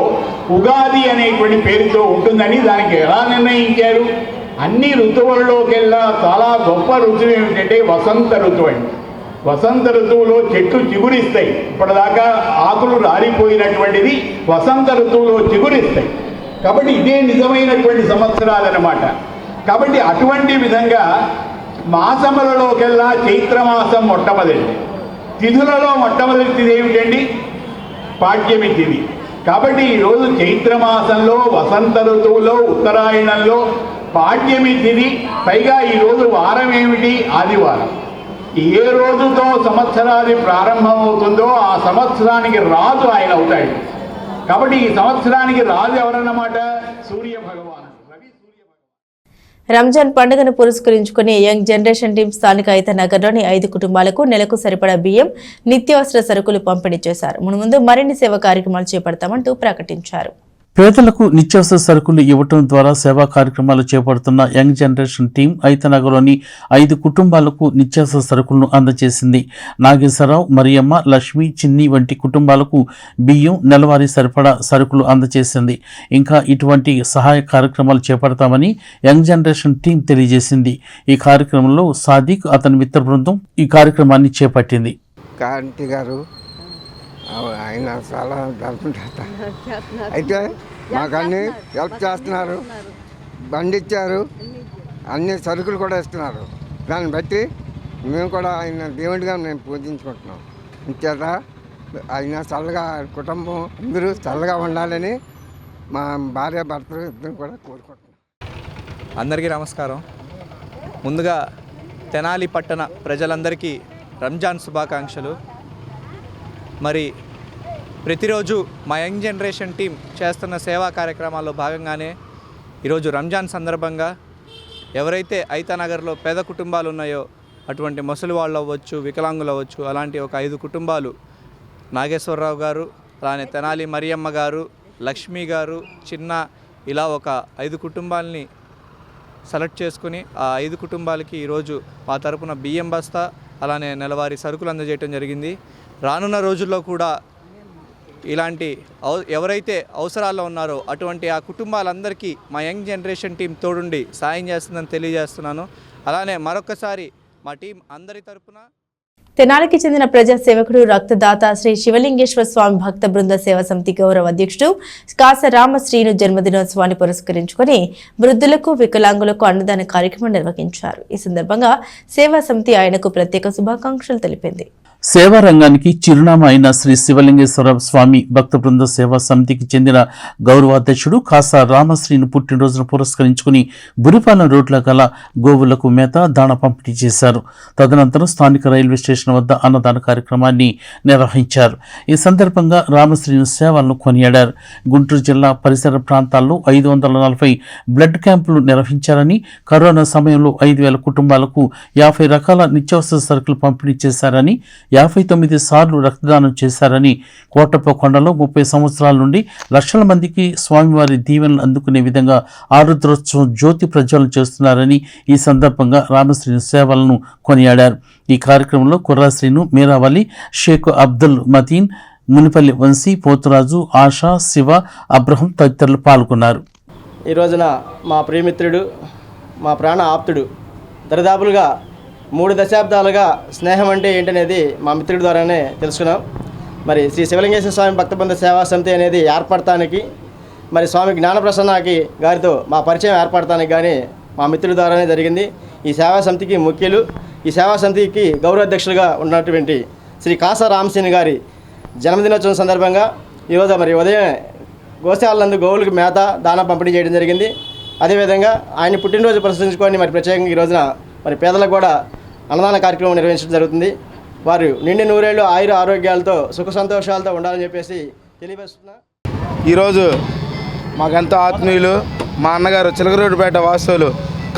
ఉగాది అనేటువంటి పేరుతో ఉంటుందని దానికి ఎలా నిర్ణయించారు? అన్ని ఋతువులలోకెల్లా చాలా గొప్ప ఋతువు ఏమిటంటే వసంత ఋతువు అండి. వసంత ఋతువులో చెట్లు చిగురిస్తాయి. ఇప్పటిదాకా ఆకులు రాలిపోయినటువంటిది వసంత ఋతువులో చిగురిస్తాయి. కాబట్టి ఇదే నిజమైనటువంటి సంవత్సరాలన్నమాట. కాబట్టి అటువంటి విధంగా మాసములలోకెల్లా చైత్రమాసం మొట్టమొదటి, తిథులలో మొట్టమొదటి తిథి ఏమిటండి? పాడ్యమి తిథి. కాబట్టి ఈరోజు చైత్రమాసంలో వసంత ఋతువులో ఉత్తరాయణంలో పాడ్యమి తిథి, పైగా ఈరోజు వారం ఏమిటి? ఆదివారం. ఏ రోజుతో సంవత్సరాది ప్రారంభమవుతుందో ఆ సంవత్సరానికి రాజు ఆయన అవుతాడు. కాబట్టి ఈ సంవత్సరానికి రాజు ఎవరన్నమాట? సూర్య భగవానుడు. రంజాన్ పండుగను పురస్కరించుకుని యంగ్ జనరేషన్ టీం స్థానిక ఐతనగర్లోని 5 కుటుంబాలకు నెలకు సరిపడా బియ్యం, నిత్యావసర సరుకులు పంపిణీ చేశారు. మున్ముందు మరిన్ని సేవా కార్యక్రమాలు చేపడతామంటూ ప్రకటించారు. పేదలకు నిత్యావసర సరుకులు ఇవ్వటం ద్వారా సేవా కార్యక్రమాలు చేపడుతున్న యంగ్ జనరేషన్ టీం ఐతనగర్లోని 5 కుటుంబాలకు నిత్యావసర సరుకులను అందజేసింది. నాగేశ్వరరావు, మరియమ్మ, లక్ష్మి, చిన్ని వంటి కుటుంబాలకు బియ్యం, నెలవారీ సరిపడా సరుకులు అందజేసింది. ఇంకా ఇటువంటి సహాయ కార్యక్రమాలు చేపడతామని యంగ్ జనరేషన్ టీం తెలియజేసింది. ఈ కార్యక్రమంలో సాదిక్, అతని మిత్ర బృందం ఈ కార్యక్రమాన్ని చేపట్టింది. కాంతి గారు ఆయన చాలా అయితే మాకు అన్ని హెల్ప్ చేస్తున్నారు, బండి ఇచ్చారు, అన్ని సరుకులు కూడా ఇస్తున్నారు. దాన్ని బట్టి మేము కూడా ఆయన దేవుడిగా మేము పూజించుకుంటున్నాం. ఇంచేత ఆయన చల్లగా కుటుంబం అందరూ చల్లగా ఉండాలని మా భార్య భర్తలు ఇద్దరు కూడా కోరుకుంటున్నాం. అందరికీ నమస్కారం. ముందుగా తెనాలి పట్టణ ప్రజలందరికీ రంజాన్ శుభాకాంక్షలు. మరి ప్రతిరోజు మా యంగ్ జనరేషన్ టీం చేస్తున్న సేవా కార్యక్రమాల్లో భాగంగానే ఈరోజు రంజాన్ సందర్భంగా ఎవరైతే ఐతానగర్లో పేద కుటుంబాలు ఉన్నాయో అటువంటి ముసలి వాళ్ళు అవ్వచ్చు, వికలాంగులు అవ్వచ్చు, అలాంటి ఒక 5 కుటుంబాలు, నాగేశ్వరరావు గారు, అలానే తెనాలి మరియమ్మ గారు, లక్ష్మి గారు, చిన్న, ఇలా ఒక 5 కుటుంబాలని సెలెక్ట్ చేసుకుని ఆ 5 కుటుంబాలకి ఈరోజు మా తరపున బియ్యం బస్తా, అలానే నెలవారీ సరుకులు అందజేయడం జరిగింది. రానున్న రోజుల్లో కూడా ఇలాంటి ఎవరైతే అవసరాల్లో ఉన్నారో అటువంటి ఆ కుటుంబాలందరికీ మా యంగ్ జనరేషన్ టీం తోడుండి సాయం చేస్తుందని తెలియజేస్తున్నాను. అలానే మరొకసారి మా టీం అందరి తరపున తెనాలికి చెందిన ప్రజా సేవకుడు రక్తదాత శ్రీ శివలింగేశ్వర స్వామి భక్త బృంద సేవా సమితి గౌరవ అధ్యక్షుడు కాస రామశ్రీను జన్మదినోత్సవాన్ని పురస్కరించుకొని వృద్ధులకు వికలాంగులకు అన్నదాన కార్యక్రమం నిర్వహించారు. ఈ సందర్భంగా సేవా సమితి ఆయనకు ప్రత్యేక శుభాకాంక్షలు తెలిపింది. సేవా రంగానికి చిరునామా అయిన శ్రీ శివలింగేశ్వర స్వామి భక్త బృంద సేవా సమితికి చెందిన గౌరవాధ్యక్షుడు కాసా రామశ్రీను పుట్టినరోజును పురస్కరించుకుని బురిపాలెం రోడ్ల గల గోవులకు మేత దాణ పంపిణీ చేశారు. తదనంతరం స్థానిక రైల్వే స్టేషన్ వద్ద అన్నదాన కార్యక్రమాన్ని నిర్వహించారు. ఈ సందర్భంగా రామశ్రీను సేవలను కొనియాడారు. గుంటూరు జిల్లా పరిసర ప్రాంతాల్లో 540 బ్లడ్ క్యాంపులు నిర్వహించారని, కరోనా సమయంలో 5,000 కుటుంబాలకు 50 రకాల నిత్యావసర సరుకులు పంపిణీ చేశారని, 59 సార్లు రక్తదానం చేశారని, కోటప్పకొండలో 30 సంవత్సరాల నుండి లక్షల మందికి స్వామివారి దీవెనలు అందుకునే విధంగా ఆరుద్రోత్సవం జ్యోతి ప్రజ్వలన చేస్తున్నారని ఈ సందర్భంగా రామశ్రీను సేవలను కొనియాడారు. ఈ కార్యక్రమంలో కుర్రాశ్రీను, మీరావలి, షేక్ అబ్దుల్ మతీన్, మునిపల్లి వంశీ, పోతురాజు, ఆశా, శివ, అబ్రహం తదితరులు పాల్గొన్నారు. ఈ రోజున మా ప్రియమిత్రుడు, మా ప్రాణ ఆప్తుడు, దరిదాపులుగా 3 దశాబ్దాలుగా స్నేహం అంటే ఏంటనేది మా మిత్రుడి ద్వారానే తెలుసుకున్నాం. మరి శ్రీ శివలింగేశ్వర స్వామి భక్తబృంద సేవా సమితి అనేది ఏర్పడటానికి, మరి స్వామి జ్ఞానప్రసన్నకి గారితో మా పరిచయం ఏర్పడటానికి కానీ మా మిత్రుడి ద్వారానే జరిగింది. ఈ సేవా సమితికి ముఖ్యులు, ఈ సేవా సమితికి గౌరవాధ్యక్షులుగా ఉన్నటువంటి శ్రీ కాసా రామశ్రీను గారి జన్మదినోత్సవం సందర్భంగా ఈరోజు మరి ఉదయం గోశాలందు గోవులకు మేత దానా పంపిణీ చేయడం జరిగింది. అదేవిధంగా ఆయన పుట్టినరోజు ప్రదర్శించుకొని మరి ప్రత్యేకంగా ఈ రోజున మరి పేదలకు కూడా అన్నదాన కార్యక్రమం నిర్వహించడం జరుగుతుంది. వారు నిండి నూరేళ్ళు ఆయుర ఆరోగ్యాలతో సుఖ సంతోషాలతో ఉండాలని చెప్పేసి తెలియజేస్తున్నా. ఈరోజు మాకెంతో ఆత్మీయులు, మా అన్నగారు చిలకరోడ్డుపేట వాస్తవులు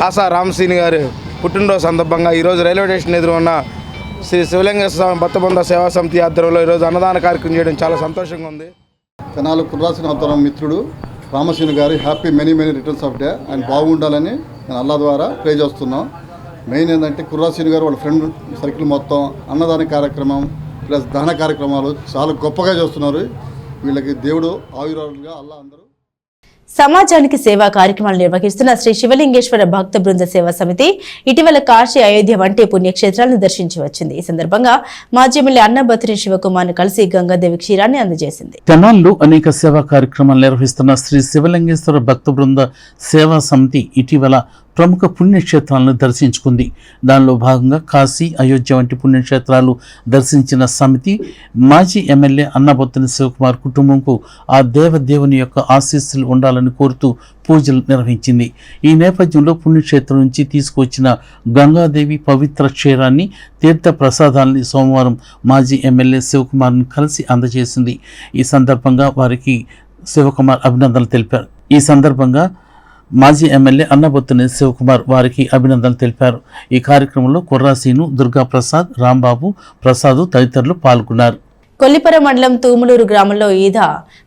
కాసా రామశ్రీని గారు పుట్టినరోజు సందర్భంగా ఈరోజు రైల్వే స్టేషన్ ఎదురు ఉన్న శ్రీ శివలింగేశ్వర స్వామి భక్తబృంద సేవా సమితి ఆధ్వర్యంలో ఈరోజు అన్నదాన కార్యక్రమం చేయడం చాలా సంతోషంగా ఉంది. తెనాలి కుర్రాసిన అవతారం మిత్రుడు రామశ్రీని గారి happy many returns of day. ఆయన బాగుండాలని నేను అల్లా ద్వారా ప్రే చేస్తున్నాం. మెయిన్ ఏంటంటే కుర్రాశ్రీని గారు వాళ్ళ ఫ్రెండ్ సర్కిల్ మొత్తం అన్నదాన కార్యక్రమం ప్లస్ దహన కార్యక్రమాలు చాలా గొప్పగా చేస్తున్నారు. వీళ్ళకి దేవుడు ఆయురాలుగా అల్లా అందరూ. సమాజానికి సేవా కార్యక్రమాలు నిర్వహిస్తున్న శ్రీ శివలింగేశ్వర భక్త బృంద సేవా సమితి ఇటీవల కాశీ, అయోధ్య వంటి పుణ్యక్షేత్రాలను దర్శించి వచ్చింది. ఈ సందర్భంగా మాజీ ఎమ్మెల్యే అన్నబత్రి శివకుమార్ను కలిసి గంగాదేవి క్షీరాన్ని అందజేసింది. తెనాల్లో అనేక సేవా కార్యక్రమాలు నిర్వహిస్తున్న శ్రీ శివలింగేశ్వర భక్త బృంద సేవా సమితి ఇటీవల ప్రముఖ పుణ్యక్షేత్రాలను దర్శించుకుంది. దానిలో భాగంగా కాశీ, అయోధ్య వంటి పుణ్యక్షేత్రాలు దర్శించిన సమితి మాజీ ఎమ్మెల్యే అన్నబొత్తిన శివకుమార్ కుటుంబంకు ఆ దేవదేవుని యొక్క ఆశీస్సులు ఉండాలని కోరుతూ పూజలు నిర్వహించింది. ఈ నేపథ్యంలో పుణ్యక్షేత్రం నుంచి తీసుకువచ్చిన గంగాదేవి పవిత్ర క్షీరాన్ని, తీర్థ ప్రసాదాన్ని సోమవారం మాజీ ఎమ్మెల్యే శివకుమార్ని కలిసి అందజేసింది. ఈ సందర్భంగా వారికి శివకుమార్ అభినందనలు తెలిపారు. ఈ సందర్భంగా మాజీ ఎమ్మెల్యే అన్నబొత్తుని శివకుమార్ వారికి అభినందనలు తెలిపారు. ఈ కార్యక్రమంలో కుర్రాసీను, దుర్గా ప్రసాద్, రాంబాబు, ప్రసాద్ తదితరులు పాల్గొన్నారు. కొల్లిపర మండలం తూములూరు గ్రామంలో ఈద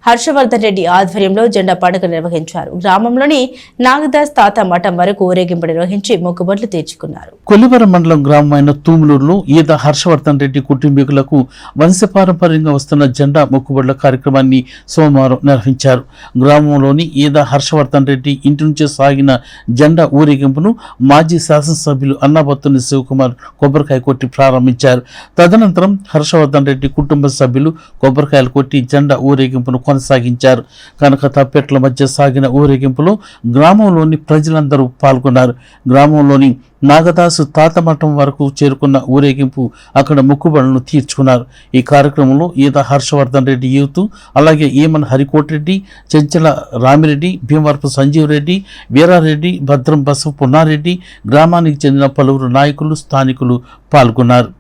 హర్షవర్ధన్ రెడ్డి ఆధ్వర్యంలో జెండా పండుగ నిర్వహించారు. గ్రామంలోని నాగదాస్ తాత మఠం వరకు ఊరేగింపు నిర్వహించి మొక్కుబడులు తీర్చుకున్నారు. కొల్లిపర మండలం గ్రామమైన తూములూరులో ఈద హర్షవర్ధన్ రెడ్డి కుటుంబీకులకు వంశపారంపర్యంగా వస్తున్న జెండా మొక్కుబడుల కార్యక్రమాన్ని సోమవారం నిర్వహించారు. గ్రామంలోని ఈద హర్షవర్ధన్ రెడ్డి ఇంటి నుంచి సాగిన జెండా ఊరేగింపును మాజీ శాసనసభ్యులు అన్నబత్తుని శివకుమార్ కొబ్బరికాయ కొట్టి ప్రారంభించారు. తదనంతరం హర్షవర్ధన్ రెడ్డి కుటుంబ సభ్యులు కొబ్బరికాయలు కొట్టి జెండా ఊరేగింపును కొనసాగించారు. కనుక తప్పెట్ల మధ్య సాగిన ఊరేగింపులో గ్రామంలోని ప్రజలందరూ పాల్గొన్నారు. గ్రామంలోని నాగదాసు తాత మఠం వరకు చేరుకున్న ఊరేగింపు అక్కడ మొక్కుబడులను తీర్చుకున్నారు. ఈ కార్యక్రమంలో ఈద హర్షవర్ధన్ రెడ్డి యూత్, అలాగే ఈమన్ హరికోటిరెడ్డి, చెంచల రామిరెడ్డి, భీమవరపు సంజీవ్ రెడ్డి, వీరారెడ్డి, భద్రం బసవ పున్నారెడ్డి, గ్రామానికి చెందిన పలువురు నాయకులు, స్థానికులు పాల్గొన్నారు.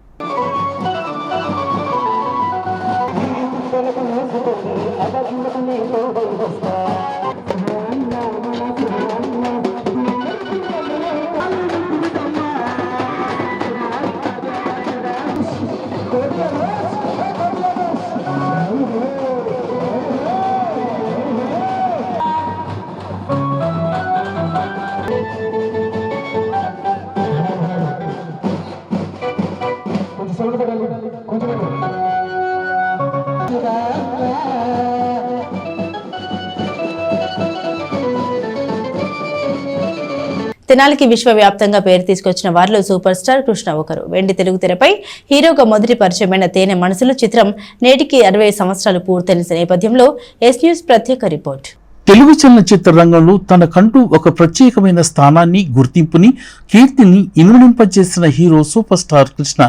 తెనాలికి విశ్వవ్యాప్తంగా పేరు తీసుకొచ్చిన వారిలో సూపర్ స్టార్ కృష్ణ ఒకరు. వెండి తెలుగు తెరపై హీరోగా మొదటి పరిచయమైన తేనె మనసులు చిత్రం నేటికి 60 సంవత్సరాలు పూర్తయిన నేపథ్యంలో ఎస్ న్యూస్ ప్రత్యేక రిపోర్ట్. తెలుగు చలనచిత్ర రంగంలో తనకంటూ ఒక ప్రత్యేకమైన స్థానాన్ని, గుర్తింపుని, కీర్తిని ఇనుమడింపజేసిన హీరో సూపర్ స్టార్ కృష్ణ.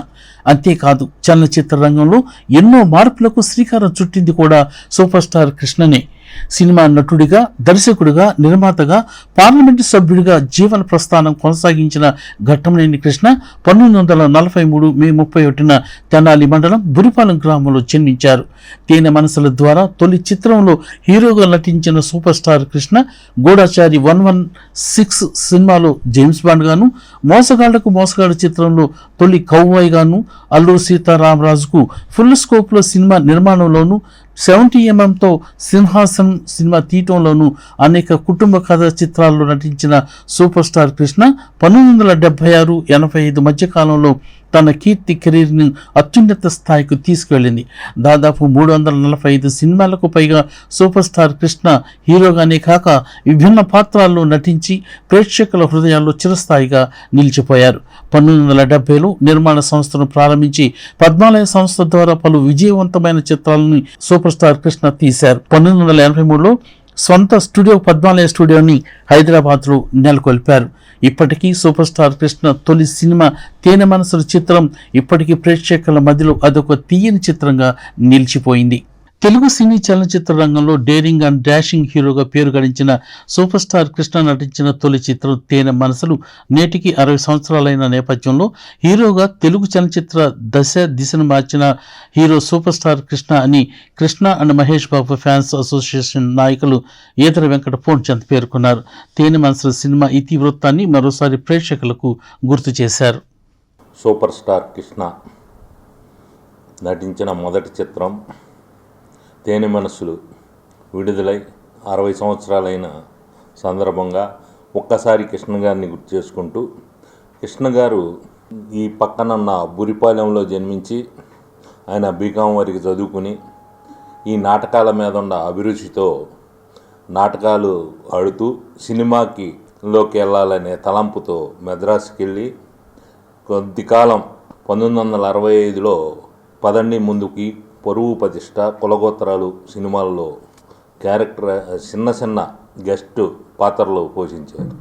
అంతేకాదు చలనచిత్ర రంగంలో ఎన్నో మార్పులకు శ్రీకారం చుట్టింది కూడా సూపర్ స్టార్ కృష్ణనే. సినిమా నటుడిగా, దర్శకుడిగా, నిర్మాతగా, పార్లమెంటు సభ్యుడిగా జీవన ప్రస్థానం కొనసాగించిన ఘట్టంలేని కృష్ణ 1943 మే 31న తెనాలి మండలం బురిపాలెం గ్రామంలో జన్మించారు. తేనె మనసుల ద్వారా తొలి చిత్రంలో హీరోగా నటించిన సూపర్ స్టార్ కృష్ణ గూఢచారి 116 సినిమాలో జేమ్స్ బాండ్ గాను, మోసగాళ్లకు మోసగాడు చిత్రంలో తొలి కౌబాయ్ గాను, అల్లూరి సీతారామరాజుకు ఫుల్ స్కోప్లో సినిమా నిర్మాణంలోనూ, 70mm సింహాసనం సినిమా తీయటంలోనూ అనేక కుటుంబ కథ చిత్రాల్లో నటించిన సూపర్ స్టార్ కృష్ణ 1976-85 మధ్యకాలంలో తన కీర్తి కెరీర్ని అత్యున్నత స్థాయికి తీసుకువెళ్ళింది. దాదాపు 345 సినిమాలకు పైగా సూపర్ స్టార్ కృష్ణ హీరోగానే కాక విభిన్న పాత్రల్లో నటించి ప్రేక్షకుల హృదయాల్లో చిరస్థాయిగా నిలిచిపోయారు. 1970లో నిర్మాణ సంస్థను ప్రారంభించి పద్మాలయ సంస్థ ద్వారా పలు విజయవంతమైన చిత్రాలను సూపర్ స్టార్ కృష్ణ తీశారు. 1983లో సొంత స్టూడియో పద్మాలయ స్టూడియోని హైదరాబాద్లో నెలకొల్పారు. ఇప్పటికీ సూపర్ స్టార్ కృష్ణ తొలి సినిమా తేనె మనసుల చిత్రం ఇప్పటికీ ప్రేక్షకుల మధ్యలో అదొక తీయని చిత్రంగా నిలిచిపోయింది. తెలుగు సినీ చలనచిత్ర రంగంలో డేరింగ్ అండ్ డాషింగ్ హీరోగా పేరు గడించిన సూపర్ స్టార్ కృష్ణ నటించిన తొలి చిత్రం తేనె మనసులు నేటికి 60 సంవత్సరాలైన నేపథ్యంలో హీరోగా తెలుగు చలనచిత్ర దిశను మార్చిన హీరో సూపర్ స్టార్ కృష్ణ అని Krishna and Mahesh Babu fans association నాయకులు ఈదర వెంకట పూర్ణచంద్ పేర్కొన్నారు. తేనె మనసుల సినిమా ఇతివృత్తాన్ని మరోసారి ప్రేక్షకులకు గుర్తు చేశారు. సూపర్ స్టార్ కృష్ణ నటించిన మొదటి చిత్రం తేనె మనసులు విడుదలై 60 సంవత్సరాలైన సందర్భంగా ఒక్కసారి కృష్ణ గారిని గుర్తు చేసుకుంటూ, కృష్ణ గారు ఈ పక్కనున్న బురిపాలెంలో జన్మించి ఆయన బీకాం వరకు చదువుకుని ఈ నాటకాల మీద ఉన్న అభిరుచితో నాటకాలు ఆడుతూ సినిమాలోకి వెళ్ళాలనే తలంపుతో మద్రాసుకి వెళ్ళి కొద్ది కాలం 1965లో పదండి ముందుకి, పరువు ప్రతిష్ట, కులగోత్రాలు సినిమాల్లో చిన్న గెస్ట్ పాత్రలు పోషించారు.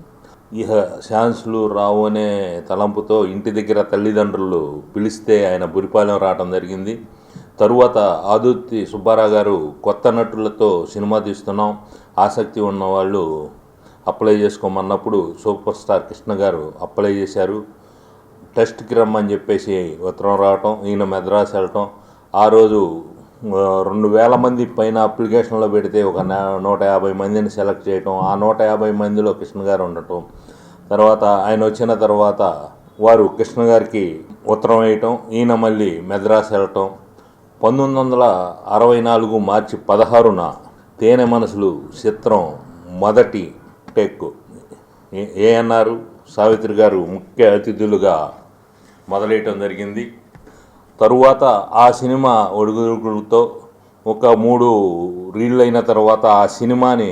ఇహ ఛాన్సులు రావు అనే తలంపుతో ఇంటి దగ్గర తల్లిదండ్రులు పిలిస్తే ఆయన బురిపాలెం రావడం జరిగింది. తరువాత ఆదుర్తి సుబ్బారావు గారు కొత్త నటులతో సినిమా తీస్తున్నాం, ఆసక్తి ఉన్నవాళ్ళు అప్లై చేసుకోమన్నప్పుడు సూపర్ స్టార్ కృష్ణ గారు అప్లై చేశారు. టెస్ట్కి రమ్మని చెప్పేసి ఉత్తరం రావటం, ఈయన మద్రాసు వెళ్ళటం. ఆ రోజు 2000 మంది పైన అప్లికేషన్లో పెడితే ఒక 150 మందిని సెలెక్ట్ చేయటం, ఆ 150 మందిలో కృష్ణ గారు ఉండటం. తర్వాత ఆయన వచ్చిన తర్వాత వారు కృష్ణ గారికి ఉత్తరం వేయటం, ఈయన మళ్ళీ మద్రాసు వెళ్ళటం. 1964 మార్చి 16న తేనె మనసులు చిత్రం మొదటి టెక్ ఏఎన్ఆర్ సావిత్రి గారు ముఖ్య అతిథులుగా మొదలెయటం జరిగింది. తరువాత ఆ సినిమా ఒడుగుడుగులతో ఒక 3 రీళ్ళు అయిన తర్వాత ఆ సినిమాని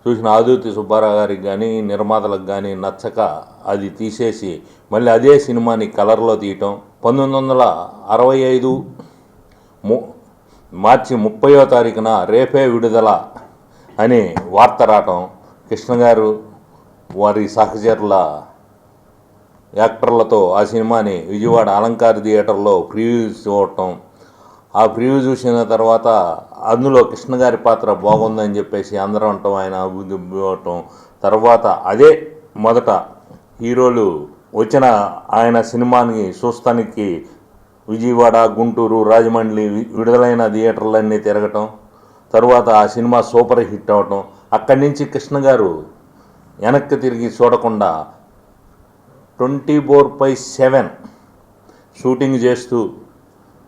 చూసిన ఆదుర్తి సుబ్బారావు గారికి కానీ నిర్మాతలకు కానీ నచ్చక అది తీసేసి మళ్ళీ అదే సినిమాని కలర్లో తీయటం. 1965 మార్చి 30వ తారీఖున రేపే విడుదల అని వార్త రావటం, కృష్ణ గారు వారి సహచరుల యాక్టర్లతో ఆ సినిమాని విజయవాడ అలంకార థియేటర్లో ప్రివ్యూస్ చూడటం. ఆ ప్రివ్యూ చూసిన తర్వాత అందులో కృష్ణ గారి పాత్ర బాగుందని చెప్పేసి అందరం అంటాం, ఆయన అభివృద్ధి ఇవ్వటం. తర్వాత అదే మొదట హీరోలు వచ్చిన ఆయన సినిమాని చూస్తానికి విజయవాడ, గుంటూరు, రాజమండ్రి విడుదలైన థియేటర్లన్నీ తిరగటం. తర్వాత ఆ సినిమా సూపర్ హిట్ అవటం. అక్కడి నుంచి కృష్ణ గారు వెనక్కి తిరిగి చూడకుండా 24/7 షూటింగ్ చేస్తూ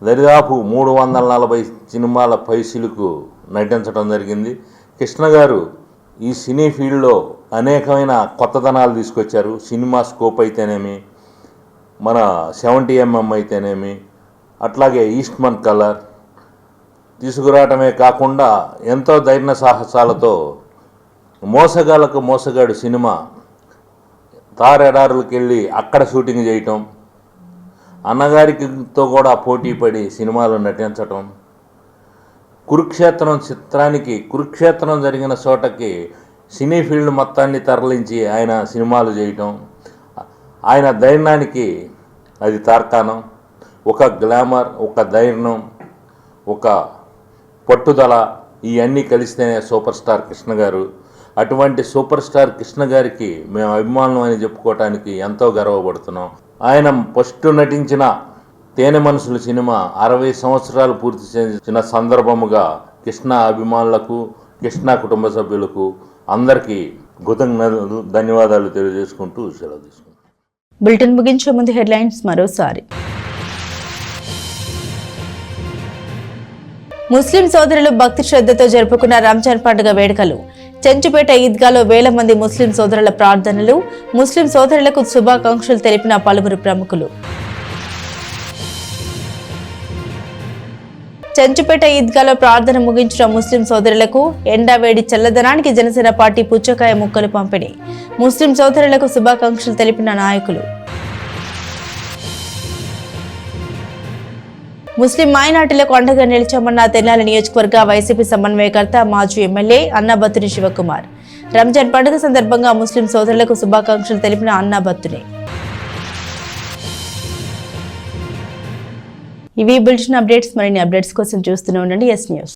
దరిదాపు 340 సినిమాల పైసలకు నటించడం జరిగింది. కృష్ణ గారు ఈ సినీ ఫీల్డ్లో అనేకమైన కొత్తదనాలు తీసుకొచ్చారు. సినిమా స్కోప్ అయితేనేమి, మన 70mm అయితేనేమి, అట్లాగే ఈస్ట్మన్ కలర్ తీసుకురావటమే కాకుండా ఎంతో ధైర్య సాహసాలతో మోసగాళ్లకు మోసగాడు సినిమా తార్ ఎడారులకు వెళ్ళి అక్కడ షూటింగ్ చేయటం, అన్నగారితో కూడా పోటీ పడి సినిమాలు నటించటం, కురుక్షేత్రం చిత్రానికి కురుక్షేత్రం జరిగిన చోటకి సినీ ఫీల్డ్ మొత్తాన్ని తరలించి ఆయన సినిమాలు చేయటం, ఆయన ధైర్యానికి అది తార్కాణం. ఒక గ్లామర్, ఒక ధైర్యం, ఒక పట్టుదల ఇవన్నీ కలిస్తేనే సూపర్ స్టార్ కృష్ణ గారు. అటువంటి సూపర్ స్టార్ కృష్ణ గారికి మేము అభిమానులు అని చెప్పుకోవటానికి ఎంతో గర్వపడుతున్నాం. ఆయన ఫస్ట్ నటించిన తేనె మనసులు సినిమా 60 సంవత్సరాలు పూర్తి చేసిన సందర్భముగా కృష్ణ అభిమానులకు, కృష్ణ కుటుంబ సభ్యులకు అందరికీ కృతజ్ఞతలు, ధన్యవాదాలు తెలియజేసుకుంటూ సెలవు తీసుకుంటాం. బులెటిన్ ముగించే ముందు హెడ్లైన్స్ మరోసారి. ముస్లిం సోదరులు భక్తి శ్రద్ధతో జరుపుకున్న రంజాన్ పండుగ వేడుకలు. చెంచుపేట ఈద్గాలో వేల మంది ముస్లిం సోదరుల ప్రార్థనలు. ముస్లిం సోదరులకు శుభాకాంక్షలు తెలిపిన పలువురు ప్రముఖులు. చెంచుపేట ఈద్గాలో ప్రార్థన ముగించిన ముస్లిం సోదరులకు ఎండావేడి చల్లదనానికి జనసేన పార్టీ పుచ్చకాయ ముక్కలు పంపిణీ. ముస్లిం సోదరులకు శుభాకాంక్షలు తెలిపిన నాయకులు. ముస్లిం మైనార్టీలకు అండగా నిలిచామన్న తెనాలి నియోజకవర్గ వైసీపీ సమన్వయకర్త మాజీ ఎమ్మెల్యే అన్నాబత్తుని శివకుమార్. రంజాన్ పండుగ సందర్భంగా ముస్లిం సోదరులకు శుభాకాంక్షలు తెలిపిన అన్నాబత్తుని. ఇవి బులెటిన్ అప్డేట్స్. మరిన్ని అప్డేట్స్ కోసం చూస్తూనే ఉండండి ఎస్ న్యూస్.